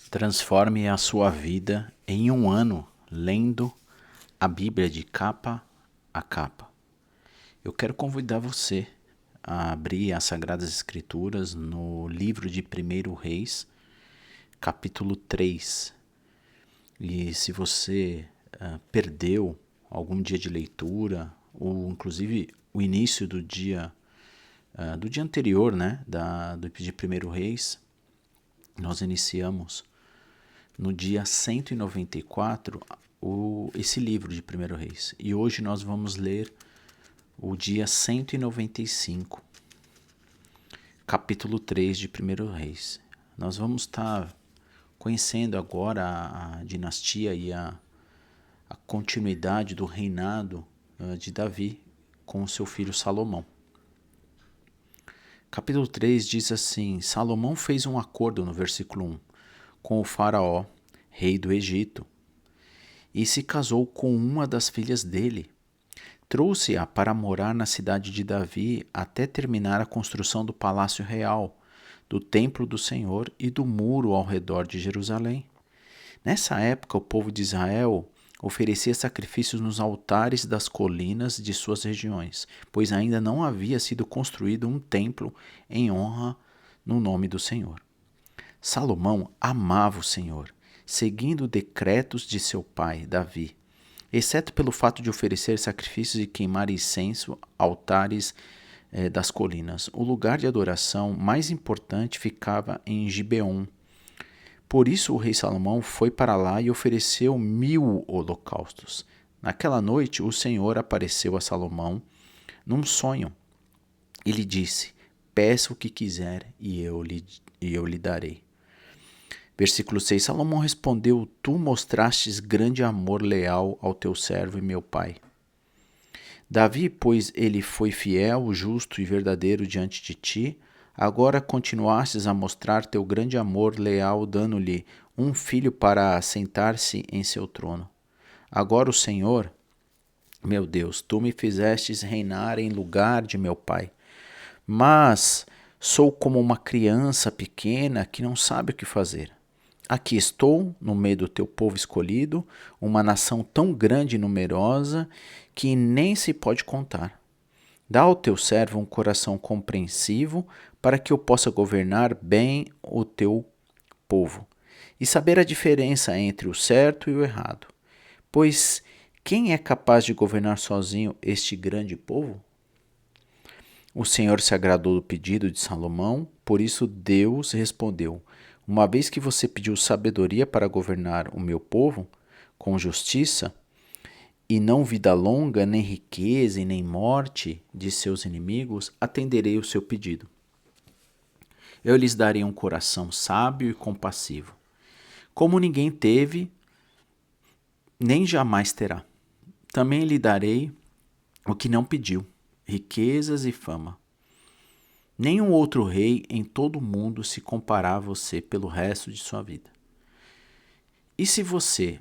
Transforme a sua vida em um ano lendo a Bíblia de capa a capa. Eu quero convidar você a abrir as Sagradas Escrituras no livro de 1 Reis, capítulo 3. E se você perdeu algum dia de leitura, ou inclusive o início do dia anterior, né, de 1 Reis, nós iniciamos no dia 194 esse livro de 1 Reis. E hoje nós vamos ler o dia 195, capítulo 3 de 1 Reis. Nós vamos estar conhecendo agora a dinastia e a continuidade do reinado de Davi com seu filho Salomão. Capítulo 3 diz assim: Salomão fez um acordo, no versículo 1, com o faraó, rei do Egito, e se casou com uma das filhas dele. Trouxe-a para morar na cidade de Davi até terminar a construção do palácio real, do templo do Senhor e do muro ao redor de Jerusalém. Nessa época, o povo de Israel oferecia sacrifícios nos altares das colinas de suas regiões, pois ainda não havia sido construído um templo em honra no nome do Senhor. Salomão amava o Senhor, seguindo decretos de seu pai, Davi, exceto pelo fato de oferecer sacrifícios e queimar incenso, altares das colinas. O lugar de adoração mais importante ficava em Gibeon. Por isso o rei Salomão foi para lá e ofereceu 1000 holocaustos. Naquela noite o Senhor apareceu a Salomão num sonho e lhe disse: peça o que quiser e eu lhe darei. Versículo 6, Salomão respondeu: tu mostrastes grande amor leal ao teu servo e meu pai. Davi, pois ele foi fiel, justo e verdadeiro diante de ti, agora continuastes a mostrar teu grande amor leal, dando-lhe um filho para assentar-se em seu trono. Agora o Senhor, meu Deus, tu me fizestes reinar em lugar de meu pai. Mas sou como uma criança pequena que não sabe o que fazer. Aqui estou, no meio do teu povo escolhido, uma nação tão grande e numerosa que nem se pode contar. Dá ao teu servo um coração compreensivo para que eu possa governar bem o teu povo e saber a diferença entre o certo e o errado. Pois quem é capaz de governar sozinho este grande povo? O Senhor se agradou do pedido de Salomão, por isso Deus respondeu: uma vez que você pediu sabedoria para governar o meu povo com justiça, e não vida longa, nem riqueza e nem morte de seus inimigos, atenderei o seu pedido. Eu lhes darei um coração sábio e compassivo, como ninguém teve, nem jamais terá. Também lhe darei o que não pediu, riquezas e fama. Nenhum outro rei em todo o mundo se comparará a você pelo resto de sua vida. E se você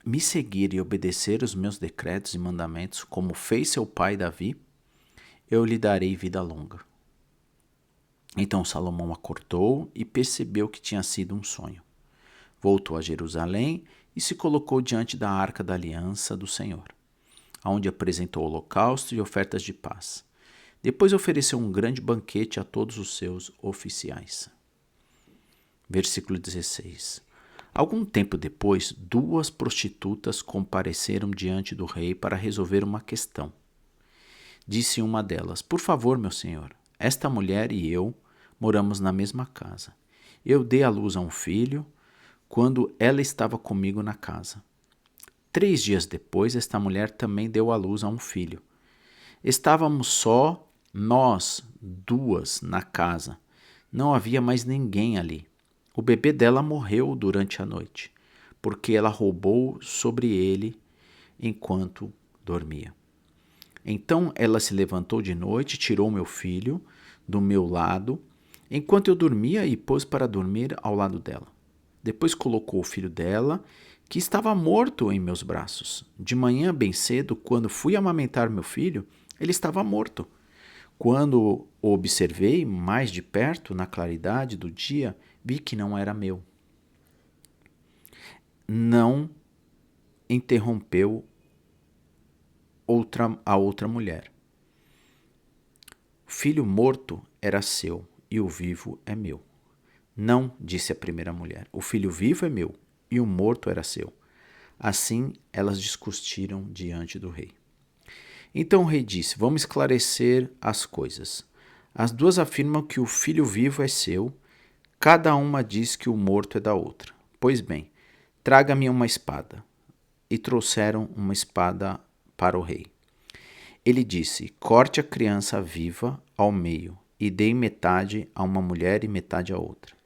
me seguir e obedecer os meus decretos e mandamentos, como fez seu pai Davi, eu lhe darei vida longa. Então Salomão acordou e percebeu que tinha sido um sonho. Voltou a Jerusalém e se colocou diante da arca da aliança do Senhor, onde apresentou holocausto e ofertas de paz. Depois ofereceu um grande banquete a todos os seus oficiais. Versículo 16. Algum tempo depois, 2 prostitutas compareceram diante do rei para resolver uma questão. Disse uma delas: por favor, meu senhor, esta mulher e eu moramos na mesma casa. Eu dei à luz a um filho quando ela estava comigo na casa. 3 dias depois, esta mulher também deu à luz a um filho. Estávamos só nós 2 na casa. Não havia mais ninguém ali. O bebê dela morreu durante a noite, porque ela roubou sobre ele enquanto dormia. Então ela se levantou de noite, tirou meu filho do meu lado, enquanto eu dormia, e pôs para dormir ao lado dela. Depois colocou o filho dela, que estava morto, em meus braços. De manhã, bem cedo, quando fui amamentar meu filho, ele estava morto. Quando o observei mais de perto, na claridade do dia, vi que não era meu. não interrompeu a outra mulher. O filho morto era seu e o vivo é meu. Não, disse a primeira mulher, o filho vivo é meu e o morto era seu. Assim elas discutiram diante do rei. Então o rei disse, vamos esclarecer as coisas. As duas afirmam que o filho vivo é seu, cada uma diz que o morto é da outra. Pois bem, traga-me uma espada. E trouxeram uma espada para o rei. Ele disse, corte a criança viva ao meio e dê metade a uma mulher e metade a outra.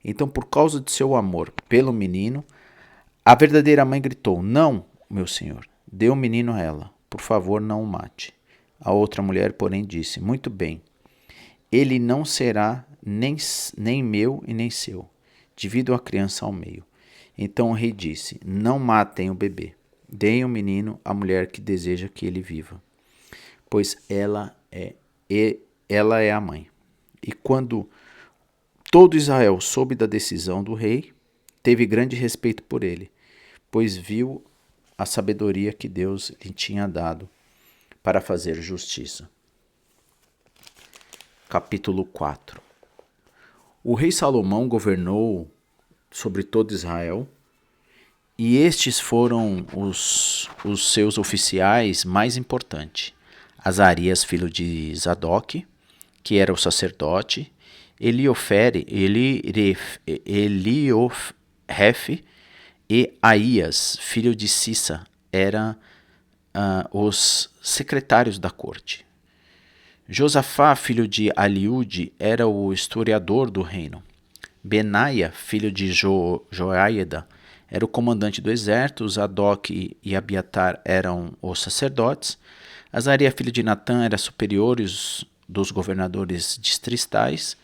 Então, por causa de seu amor pelo menino, a verdadeira mãe gritou, não, meu senhor, dê o menino a ela, por favor, não o mate. A outra mulher, porém, disse, muito bem, ele não será nem meu e nem seu. Divido a criança ao meio. Então o rei disse, não matem o bebê. Deem o menino à mulher que deseja que ele viva, pois ela é a mãe. E quando todo Israel soube da decisão do rei, teve grande respeito por ele, pois viu a sabedoria que Deus lhe tinha dado para fazer justiça. Capítulo 4. O rei Salomão governou sobre todo Israel, e estes foram os seus oficiais mais importantes. Azarias, filho de Zadok, que era o sacerdote, Eliofref e Aías, filho de Cissa, eram os secretários da corte. Josafá, filho de Aliúde, era o historiador do reino. Benaia, filho de Joiada, era o comandante do exército. Zadok e Abiatar eram os sacerdotes. Azarias, filho de Natã, era superior dos governadores distritais.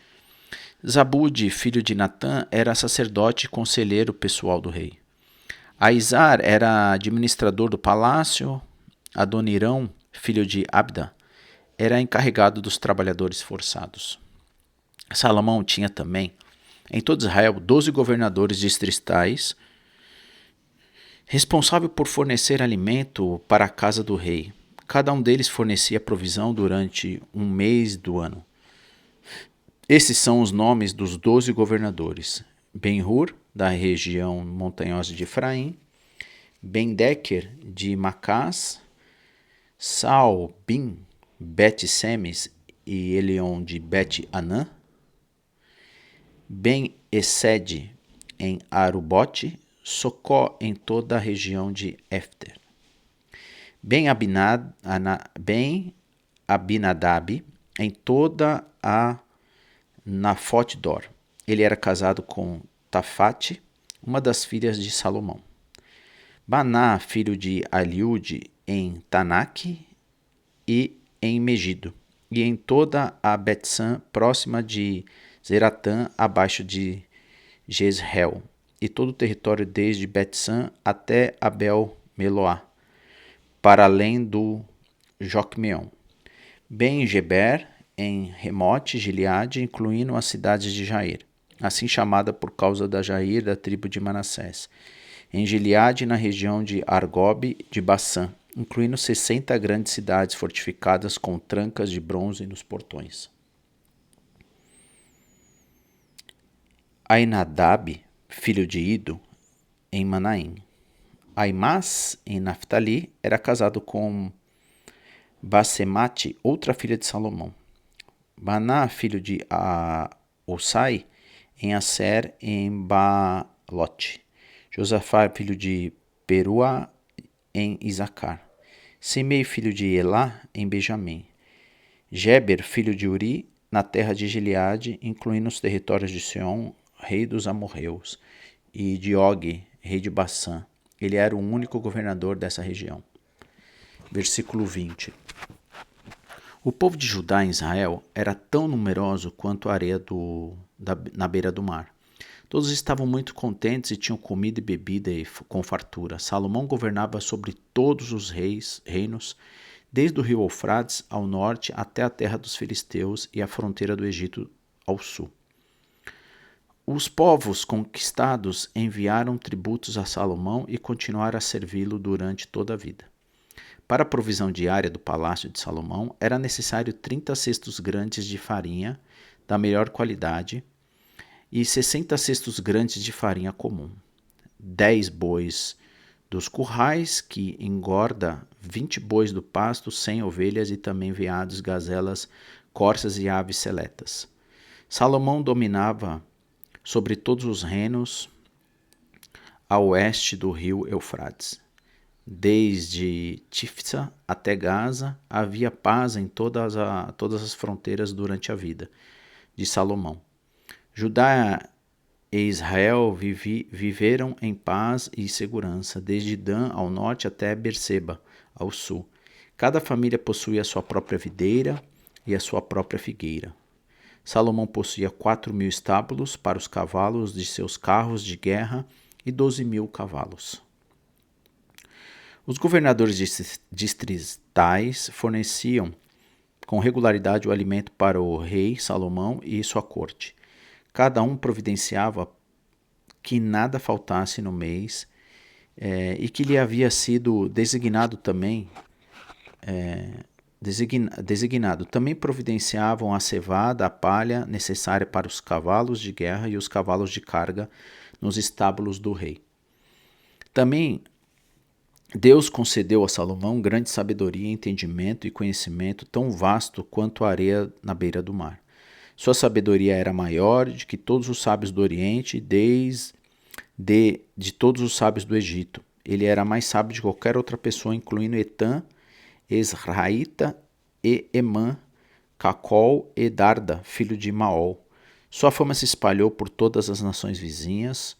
Zabude, filho de Natã, era sacerdote e conselheiro pessoal do rei. Aizar era administrador do palácio. Adonirão, filho de Abda, era encarregado dos trabalhadores forçados. Salomão tinha também, em todo Israel, 12 governadores distritais, responsável por fornecer alimento para a casa do rei. Cada um deles fornecia provisão durante um mês do ano. Esses são os nomes dos 12 governadores: Ben-Hur, da região montanhosa de Efraim, Ben-Deker, de Macás, Saul-Bin, Bet-Semes e Elion de Bet-Anã, Ben-Esed em Arubote, Socó em toda a região de Éfter, Ben-Abinadab em toda a Nafote-Dor. Ele era casado com Tafate, uma das filhas de Salomão. Baná, filho de Aliúde, em Tanaque e em Megido, e em toda a Betsã, próxima de Zeratã, abaixo de Jezreel, e todo o território desde Betsã até Abel-Meloá, para além do Jocmeon. Ben-Geber, em Remote, Gileade, incluindo as cidades de Jair, assim chamada por causa da Jair da tribo de Manassés. Em Gileade, na região de Argob de Bassã, incluindo 60 grandes cidades fortificadas com trancas de bronze nos portões. Ainadab, filho de Ido, em Manaim. Aimás, em Naftali, era casado com Basemate, outra filha de Salomão. Baná, filho de Osai, em Aser, em Baalote. Josafá, filho de Perua, em Isacar. Simei, filho de Elá, em Benjamim. Geber, filho de Uri, na terra de Gileade, incluindo os territórios de Sion, rei dos amorreus, e de Og, rei de Bassã. Ele era o único governador dessa região. Versículo 20. O povo de Judá em Israel era tão numeroso quanto a areia na beira do mar. Todos estavam muito contentes e tinham comida e bebida com fartura. Salomão governava sobre todos os reinos, desde o rio Eufrates ao norte até a terra dos filisteus e a fronteira do Egito ao sul. Os povos conquistados enviaram tributos a Salomão e continuaram a servi-lo durante toda a vida. Para a provisão diária do palácio de Salomão, era necessário 30 cestos grandes de farinha da melhor qualidade e 60 cestos grandes de farinha comum, 10 bois dos currais, que engorda 20 bois do pasto, 100 ovelhas e também veados, gazelas, corças e aves seletas. Salomão dominava sobre todos os reinos a oeste do rio Eufrates. Desde Tifsa até Gaza, havia paz em todas as fronteiras durante a vida de Salomão. Judá e Israel viveram em paz e segurança, desde Dan ao norte até Berseba, ao sul. Cada família possuía a sua própria videira e a sua própria figueira. Salomão possuía 4.000 estábulos para os cavalos de seus carros de guerra e 12.000 cavalos. Os governadores distritais forneciam com regularidade o alimento para o rei Salomão e sua corte. Cada um providenciava que nada faltasse no mês e que lhe havia sido designado também. Também providenciavam a cevada, a palha necessária para os cavalos de guerra e os cavalos de carga nos estábulos do rei. Também Deus concedeu a Salomão grande sabedoria, entendimento e conhecimento tão vasto quanto a areia na beira do mar. Sua sabedoria era maior de que todos os sábios do Oriente, de todos os sábios do Egito. Ele era mais sábio de qualquer outra pessoa, incluindo Etã, Esraíta e Emã, Cacol e Darda, filho de Maol. Sua fama se espalhou por todas as nações vizinhas,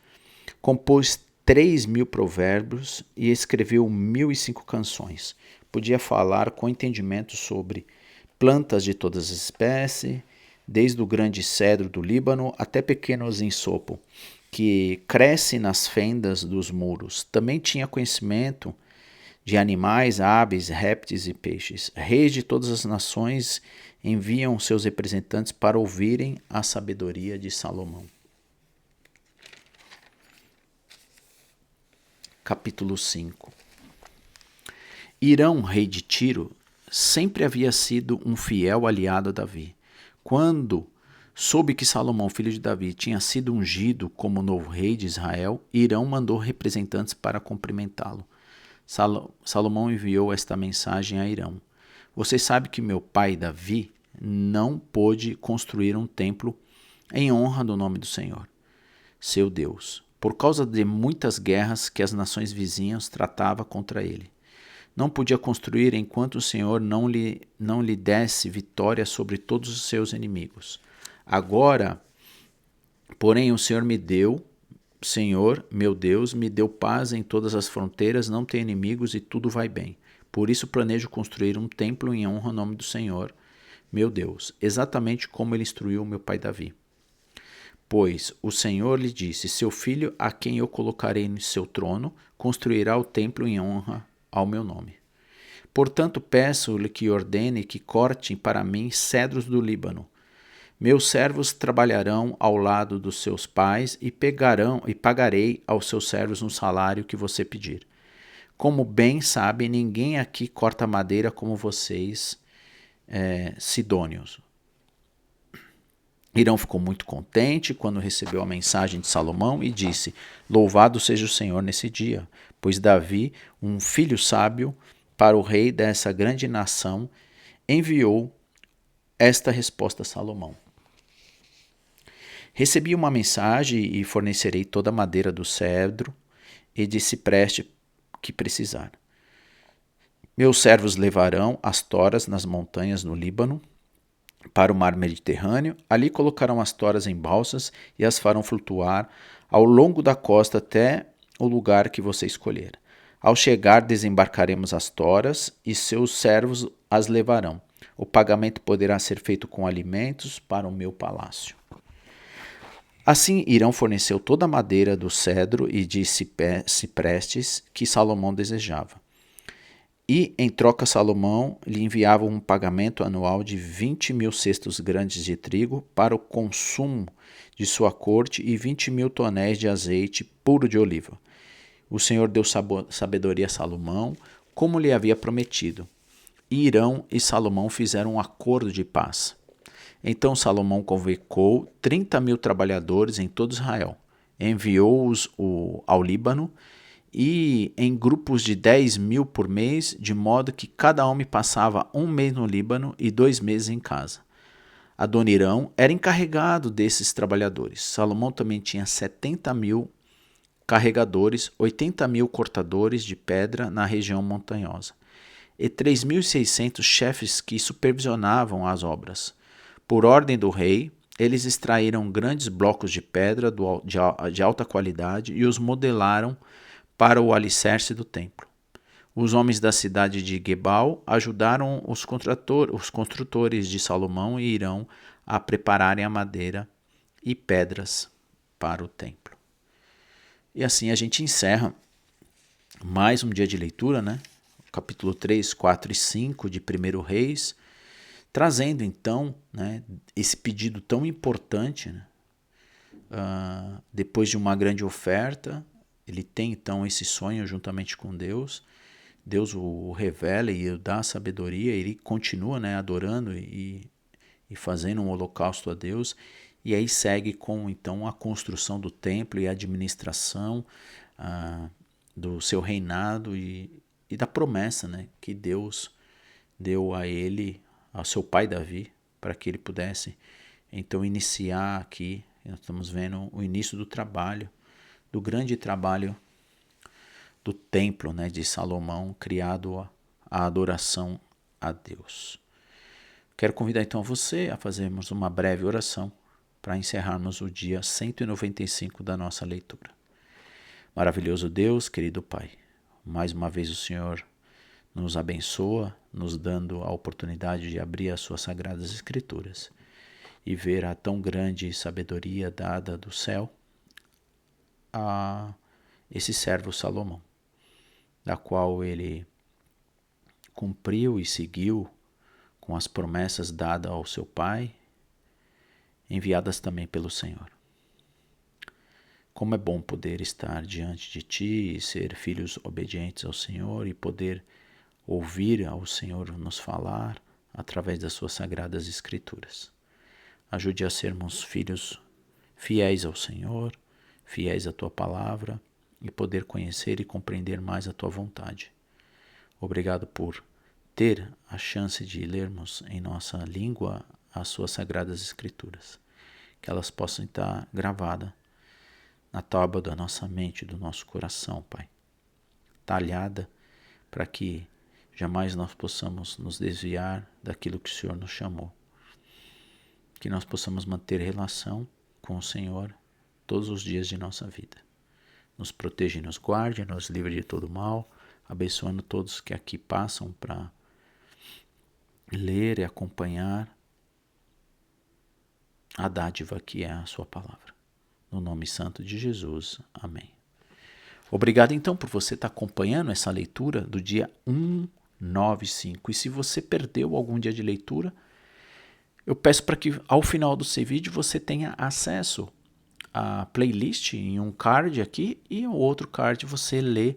compôs 3.000 provérbios e escreveu 1.005 canções. Podia falar com entendimento sobre plantas de todas as espécies, desde o grande cedro do Líbano até pequenos ensopo, que cresce nas fendas dos muros. Também tinha conhecimento de animais, aves, répteis e peixes. Reis de todas as nações enviam seus representantes para ouvirem a sabedoria de Salomão. Capítulo 5. Hirão, rei de Tiro, sempre havia sido um fiel aliado a Davi. Quando soube que Salomão, filho de Davi, tinha sido ungido como novo rei de Israel, Hirão mandou representantes para cumprimentá-lo. Salomão enviou esta mensagem a Hirão: Você sabe que meu pai Davi não pôde construir um templo em honra do nome do Senhor, seu Deus, por causa de muitas guerras que as nações vizinhas tratavam contra ele. Não podia construir enquanto o Senhor não lhe desse vitória sobre todos os seus inimigos. Agora, porém, o Senhor, meu Deus, me deu paz em todas as fronteiras, não tenho inimigos e tudo vai bem. Por isso planejo construir um templo em honra ao nome do Senhor, meu Deus, exatamente como ele instruiu meu pai Davi. Pois o Senhor lhe disse: Seu filho, a quem eu colocarei no seu trono, construirá o templo em honra ao meu nome. Portanto, peço-lhe que ordene que cortem para mim cedros do Líbano. Meus servos trabalharão ao lado dos seus pais e pagarei aos seus servos um salário que você pedir. Como bem sabe, ninguém aqui corta madeira como vocês, sidônios. Hirão ficou muito contente quando recebeu a mensagem de Salomão e disse: Louvado seja o Senhor nesse dia, pois Davi, um filho sábio, para o rei dessa grande nação, enviou esta resposta a Salomão: Recebi uma mensagem e fornecerei toda a madeira do cedro e de cipreste que precisar. Meus servos levarão as toras nas montanhas no Líbano, para o mar Mediterrâneo. Ali colocarão as toras em balsas e as farão flutuar ao longo da costa até o lugar que você escolher. Ao chegar, desembarcaremos as toras e seus servos as levarão. O pagamento poderá ser feito com alimentos para o meu palácio. Assim, Hirão forneceu toda a madeira do cedro e de ciprestes que Salomão desejava. E, em troca, Salomão lhe enviava um pagamento anual de 20.000 cestos grandes de trigo para o consumo de sua corte e 20.000 tonéis de azeite puro de oliva. O Senhor deu sabedoria a Salomão, como lhe havia prometido. E Hirão e Salomão fizeram um acordo de paz. Então Salomão convocou 30.000 trabalhadores em todo Israel, enviou-os ao Líbano e em grupos de 10.000 por mês, de modo que cada homem passava 1 mês no Líbano e 2 meses em casa. Adonirão era encarregado desses trabalhadores. Salomão também tinha 70.000 carregadores, 80.000 cortadores de pedra na região montanhosa e 3.600 chefes que supervisionavam as obras. Por ordem do rei, eles extraíram grandes blocos de pedra de alta qualidade e os modelaram para o alicerce do templo. Os homens da cidade de Gebal ajudaram os construtores de Salomão e Hirão a prepararem a madeira e pedras para o templo. E assim a gente encerra mais um dia de leitura, né? Capítulo 3, 4 e 5 de 1 Reis, trazendo então, né, esse pedido tão importante, né? Depois de uma grande oferta, ele tem então esse sonho juntamente com Deus. Deus o revela e o dá sabedoria, ele continua, né, adorando e fazendo um holocausto a Deus, e aí segue com então a construção do templo e a administração do seu reinado e da promessa, né, que Deus deu a ele, ao seu pai Davi, para que ele pudesse então iniciar aqui. Nós estamos vendo o início do trabalho, do grande trabalho do templo, né, de Salomão, criado à adoração a Deus. Quero convidar então você a fazermos uma breve oração para encerrarmos o dia 195 da nossa leitura. Maravilhoso Deus, querido Pai, mais uma vez o Senhor nos abençoa, nos dando a oportunidade de abrir as suas sagradas escrituras e ver a tão grande sabedoria dada do céu a esse servo Salomão, da qual ele cumpriu e seguiu com as promessas dadas ao seu pai, enviadas também pelo Senhor. Como é bom poder estar diante de Ti e ser filhos obedientes ao Senhor e poder ouvir ao Senhor nos falar através das suas sagradas escrituras. Ajude a sermos filhos fiéis ao Senhor, fiéis à Tua palavra e poder conhecer e compreender mais a Tua vontade. Obrigado por ter a chance de lermos em nossa língua as Suas sagradas escrituras, que elas possam estar gravadas na tábua da nossa mente, do nosso coração, Pai, talhada para que jamais nós possamos nos desviar daquilo que o Senhor nos chamou. Que nós possamos manter relação com o Senhor todos os dias de nossa vida. Nos proteja e nos guarde, nos livre de todo mal, abençoando todos que aqui passam para ler e acompanhar a dádiva que é a sua palavra. No nome santo de Jesus. Amém. Obrigado então por você estar acompanhando essa leitura do dia 195. E se você perdeu algum dia de leitura, eu peço para que ao final do seu vídeo você tenha acesso à playlist em um card aqui e o outro card você lê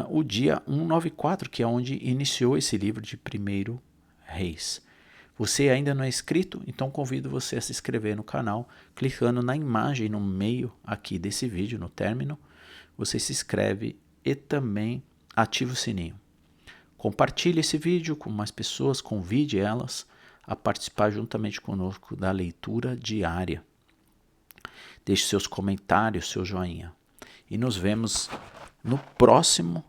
o dia 194, que é onde iniciou esse livro de 1 Reis. Você ainda não é inscrito? Então convido você a se inscrever no canal, clicando na imagem no meio aqui desse vídeo, no término. Você se inscreve e também ativa o sininho. Compartilhe esse vídeo com mais pessoas, convide elas a participar juntamente conosco da leitura diária. Deixe seus comentários, seu joinha. E nos vemos no próximo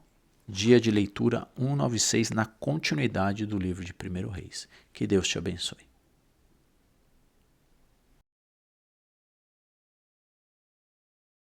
dia de leitura 196, na continuidade do livro de 1 Reis. Que Deus te abençoe.